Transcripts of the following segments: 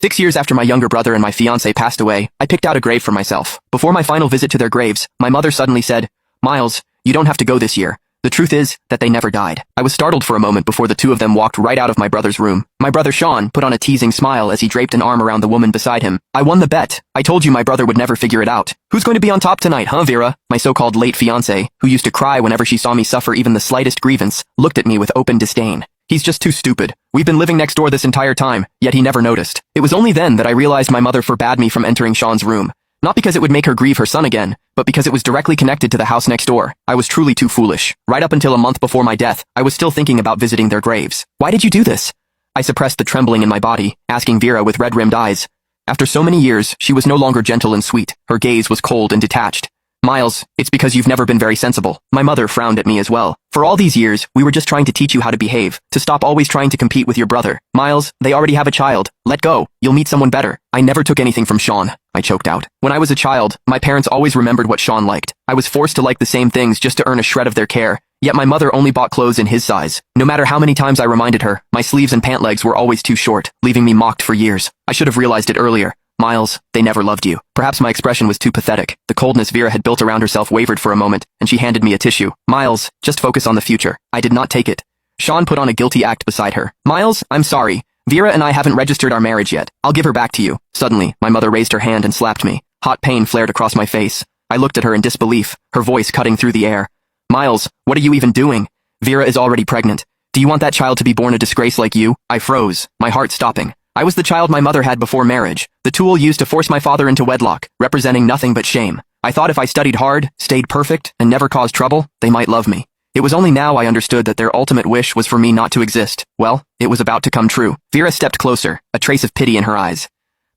6 years after my younger brother and my fiancé passed away, I picked out a grave for myself. Before my final visit to their graves, my mother suddenly said, "Miles, you don't have to go this year." The truth is that they never died. I was startled for a moment before the two of them walked right out of my brother's room. My brother Sean put on a teasing smile as he draped an arm around the woman beside him. "I won the bet. I told you my brother would never figure it out. Who's going to be on top tonight, huh, Vera?" My so-called late fiancé, who used to cry whenever she saw me suffer even the slightest grievance, looked at me with open disdain. "He's just too stupid. We've been living next door this entire time, yet he never noticed." It was only then that I realized my mother forbade me from entering Sean's room. Not because it would make her grieve her son again, but because it was directly connected to the house next door. I was truly too foolish. Right up until a month before my death, I was still thinking about visiting their graves. "Why did you do this?" I suppressed the trembling in my body, asking Vera with red-rimmed eyes. After so many years, she was no longer gentle and sweet. Her gaze was cold and detached. "Miles, it's because you've never been very sensible." My mother frowned at me as well. "For all these years, we were just trying to teach you how to behave, to stop always trying to compete with your brother. Miles, they already have a child. Let go. You'll meet someone better." "I never took anything from Sean," I choked out. "When I was a child, my parents always remembered what Sean liked. I was forced to like the same things just to earn a shred of their care. Yet my mother only bought clothes in his size. No matter how many times I reminded her, my sleeves and pant legs were always too short, leaving me mocked for years. I should have realized it earlier. Miles, they never loved you." Perhaps my expression was too pathetic. The coldness Vera had built around herself wavered for a moment, and she handed me a tissue. "Miles, just focus on the future." I did not take it. Sean put on a guilty act beside her. "Miles, I'm sorry. Vera and I haven't registered our marriage yet. I'll give her back to you." Suddenly, my mother raised her hand and slapped me. Hot pain flared across my face. I looked at her in disbelief, her voice cutting through the air. "Miles, what are you even doing? Vera is already pregnant. Do you want that child to be born a disgrace like you?" I froze, my heart stopping. I was the child my mother had before marriage, the tool used to force my father into wedlock, representing nothing but shame. I thought if I studied hard, stayed perfect, and never caused trouble, they might love me. It was only now I understood that their ultimate wish was for me not to exist. Well, it was about to come true. Vera stepped closer, a trace of pity in her eyes.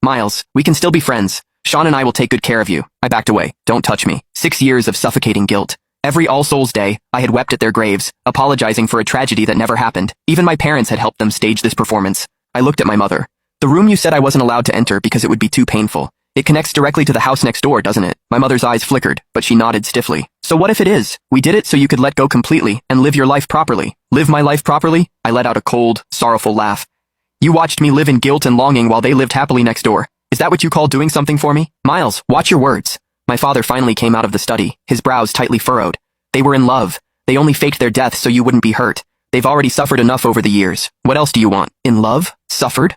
"Miles, we can still be friends. Sean and I will take good care of you." I backed away. "Don't touch me." 6 years of suffocating guilt. Every All Souls Day, I had wept at their graves, apologizing for a tragedy that never happened. Even my parents had helped them stage this performance. I looked at my mother. "The room you said I wasn't allowed to enter because it would be too painful. It connects directly to the house next door, doesn't it?" My mother's eyes flickered, but she nodded stiffly. "So what if it is? We did it so you could let go completely and live your life properly." "Live my life properly?" I let out a cold, sorrowful laugh. "You watched me live in guilt and longing while they lived happily next door. Is that what you call doing something for me?" "Miles, watch your words." My father finally came out of the study, his brows tightly furrowed. "They were in love. They only faked their death so you wouldn't be hurt. They've already suffered enough over the years. What else do you want?" "In love? Suffered?"